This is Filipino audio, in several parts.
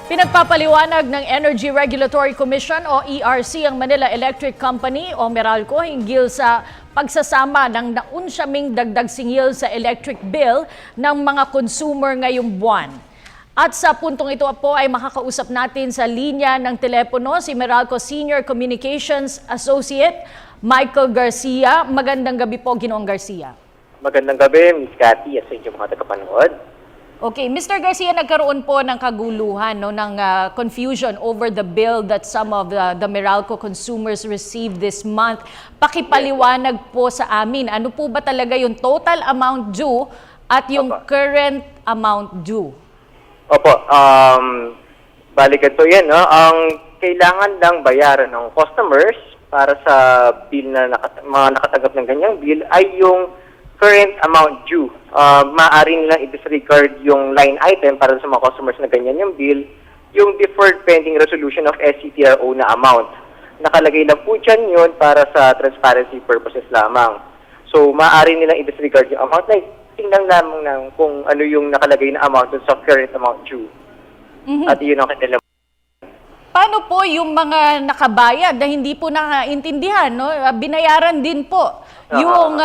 Pinagpapaliwanag ng Energy Regulatory Commission o ERC ang Manila Electric Company o Meralco hinggil sa pagsasama ng naunsyaming dagdag singil sa electric bill ng mga consumer ngayong buwan. At sa puntong ito po ay makakausap natin sa linya ng telepono si Meralco Senior Communications Associate Michael Garcia. Magandang gabi po, Ginoong Garcia. Magandang gabi, Ms. Cathy, at sa inyong mga tagapanood. Okay, Mr. Garcia, nagkaroon po ng kaguluhan, ng confusion over the bill that some of the Meralco consumers received this month. Pakipaliwanag po sa amin, ano po ba talaga yung total amount due at yung current amount due? Opo, balikan po yan. No? Ang kailangan lang bayaran ng customers para sa bill na mga nakatanggap ng ganyang bill ay yung current amount due. Maaari nilang i-disregard yung line item para sa mga customers na ganyan yung bill, yung deferred pending resolution of SCTRO na amount. Nakalagay lang po dyan yun para sa transparency purposes lamang. So, maaari nilang i-disregard yung amount na tingnan lamang ng kung ano yung nakalagay na amount sa current amount due. At yun ang kanilang. Paano po yung mga nakabayad na hindi po nakaintindihan, no? Binayaran din po yung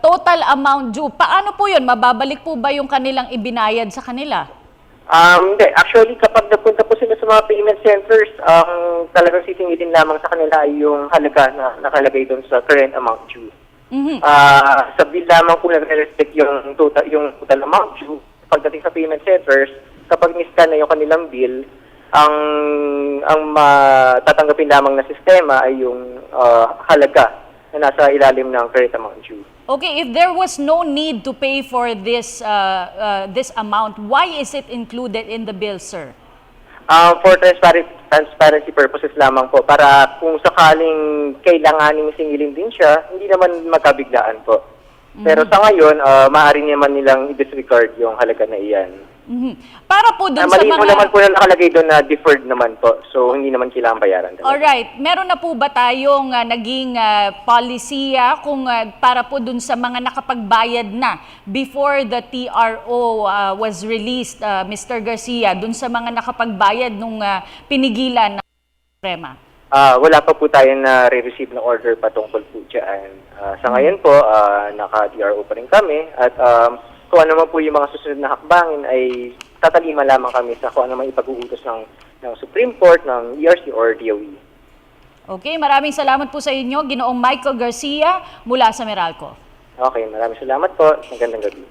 total amount due. Paano po yun? Mababalik po ba yung kanilang ibinayad sa kanila? Hindi. Actually, kapag napunta po sila sa mga payment centers, talagang sisingilin lamang sa kanila ay yung halaga na nakalagay doon sa current amount due. Sa bill lamang po nagre-respect yung total amount due. Pagdating sa payment centers, kapag niscan na yung kanilang bill, ang matatanggapin lamang na sistema ay yung halaga na nasa ilalim ng current amount due. Okay, if there was no need to pay for this this amount, why is it included in the bill, sir? For transparency purposes lamang po, para kung sakaling kailanganing singilin din siya, hindi naman magkabiglaan po. Pero sa ngayon, maaari naman nilang i-disregard yung halaga na iyan. Para po dun sa Malinaw mga... naman po na nakalagay doon na deferred naman po. So, hindi naman kailangan bayaran. Alright. Meron na po ba tayong naging polisiya kung para po dun sa mga nakapagbayad na before the TRO was released, Mr. Garcia, dun sa mga nakapagbayad nung pinigilan ng Suprema? Wala pa po tayo na re-receive na order patungkol po dyan. Sa ngayon po, naka-TRO pa rin kami at kung ano man po yung mga susunod na hakbangin ay tatalima lamang kami sa kung ano man ipag-uutos ng Supreme Court, ng ERC or DOE. Okay, maraming salamat po sa inyo, Ginoong Michael Garcia mula sa Meralco. Okay, maraming salamat po. Magandang gabi.